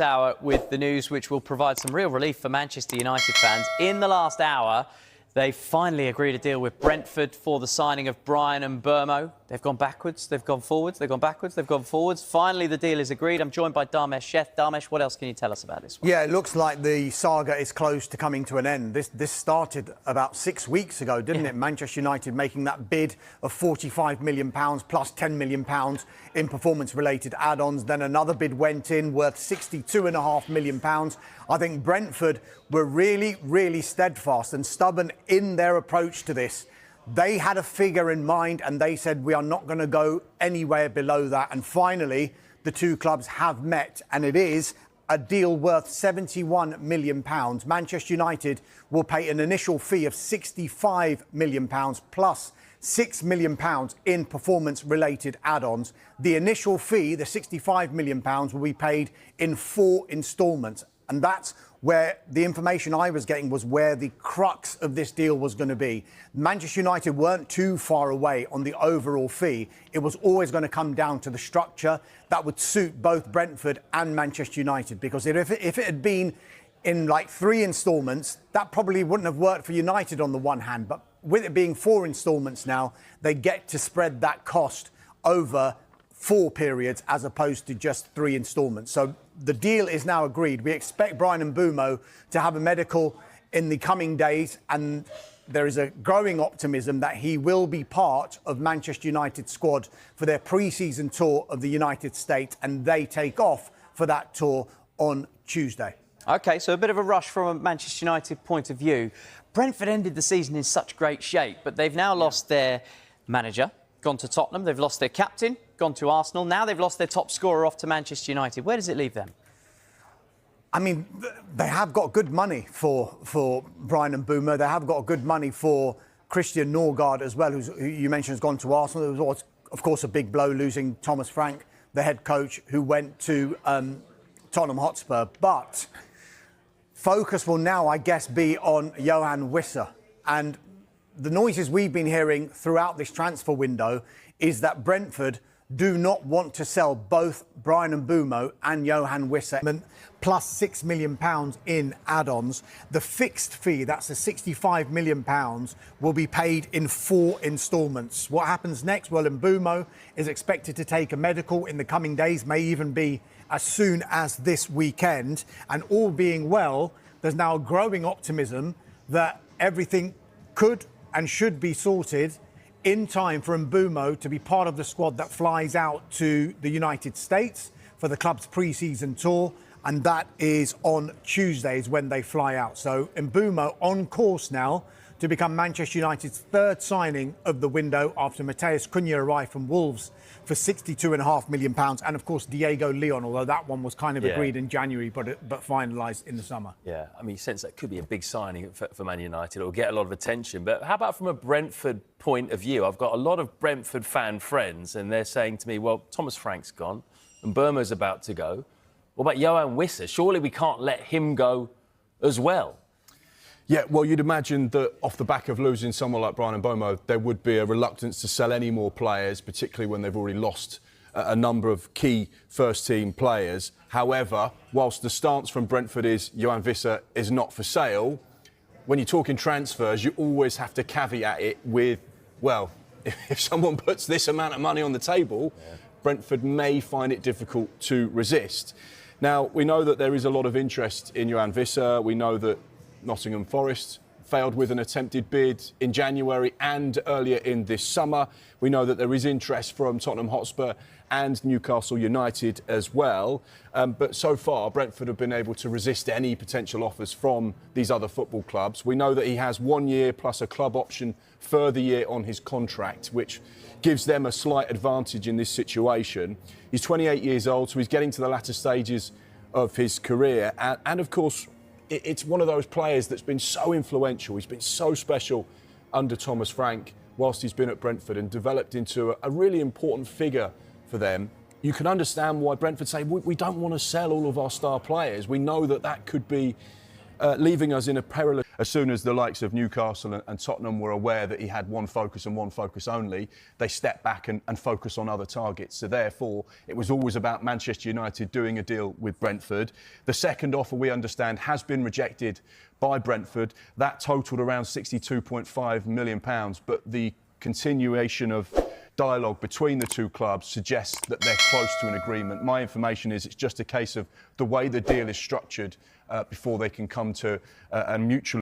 Hour with the news which will provide some real relief for Manchester United fans. In the last hour, they finally agreed a deal with Brentford for the signing of Bryan Mbeumo. They've gone backwards, they've gone forwards, they've gone backwards, they've gone forwards. Finally, the deal is agreed. I'm joined by Dharmesh Sheth. Dharmesh, what else can you tell us about this one? Yeah, it looks like the saga is close to coming to an end. This started about 6 weeks ago, didn't it? Manchester United making that bid of £45 million plus £10 million in performance-related add-ons. Then another bid went in worth £62.5 million. I think Brentford were really steadfast and stubborn in their approach to this. They had a figure in mind and they said, we are not going to go anywhere below that. And finally, the two clubs have met, and it is a deal worth £71 million. Manchester United will pay an initial fee of £65 million plus £6 million in performance-related add-ons. The initial fee, the £65 million, will be paid in 4 instalments. And that's where the information I was getting was where the crux of this deal was going to be. Manchester United weren't too far away on the overall fee. It was always going to come down to the structure that would suit both Brentford and Manchester United. Because if it had been in like 3 instalments, that probably wouldn't have worked for United on the one hand. But with it being 4 instalments now, they get to spread that cost over 4 periods as opposed to just 3 instalments. So the deal is now agreed. We expect Bryan Mbeumo to have a medical in the coming days, and there is a growing optimism that he will be part of Manchester United's squad for their pre-season tour of the United States, and they take off for that tour on Tuesday. OK, so a bit of a rush from a Manchester United point of view. Brentford ended the season in such great shape, but they've now lost their manager, gone to Tottenham. They've lost their captain, gone to Arsenal. Now they've lost their top scorer off to Manchester United. Where does it leave them? I mean, they have got good money for Bryan Mbeumo. They have got good money for Christian Norgard as well, who you mentioned has gone to Arsenal. It was, of course, a big blow losing Thomas Frank, the head coach, who went to Tottenham Hotspur. But focus will now, I guess, be on Yoane Wissa. And the noises we've been hearing throughout this transfer window is that Brentford do not want to sell both Bryan Mbeumo and Yoane Wissa, plus £6 million in add-ons. The fixed fee, that's the £65 million, will be paid in 4 instalments. What happens next? Well, Mbeumo is expected to take a medical in the coming days, may even be as soon as this weekend. And all being well, there's now a growing optimism that everything could and should be sorted in time for Mbeumo to be part of the squad that flies out to the United States for the club's pre-season tour, and that is on Tuesdays when they fly out. So Mbeumo on course now to become Manchester United's 3rd signing of the window after Matheus Cunha arrived from Wolves for £62.5 million, and of course Diego Leon, although that one was kind of agreed in January but finalised in the summer. Yeah, I mean, you sense that could be a big signing for Man United. It'll get a lot of attention. But how about from a Brentford point of view? I've got a lot of Brentford fan friends, and they're saying to me, well, Thomas Frank's gone and Mbeumo's about to go. What about Yoane Wissa? Surely we can't let him go as well. Yeah, well, you'd imagine that off the back of losing someone like Bryan Mbeumo, there would be a reluctance to sell any more players, particularly when they've already lost a number of key first-team players. However, whilst the stance from Brentford is Yoane Wissa is not for sale, when you're talking transfers, you always have to caveat it with, well, if someone puts this amount of money on the table, Brentford may find it difficult to resist. Now, we know that there is a lot of interest in Yoane Wissa. We know that Nottingham Forest failed with an attempted bid in January and earlier in this summer. We know that there is interest from Tottenham Hotspur and Newcastle United as well. But so far, Brentford have been able to resist any potential offers from these other football clubs. We know that he has 1 year plus a club option further year on his contract, which gives them a slight advantage in this situation. He's 28 years old, so he's getting to the latter stages of his career. And of course, it's one of those players that's been so influential. He's been so special under Thomas Frank whilst he's been at Brentford and developed into a really important figure for them. You can understand why Brentford say, we don't want to sell all of our star players. We know that that could be leaving us in a perilous... As soon as the likes of Newcastle and Tottenham were aware that he had one focus and one focus only, they stepped back and focused on other targets. So therefore, it was always about Manchester United doing a deal with Brentford. The second offer, we understand, has been rejected by Brentford. That totalled around £62.5 million, but the continuation of dialogue between the two clubs suggests that they're close to an agreement. My information is it's just a case of the way the deal is structured before they can come to a mutual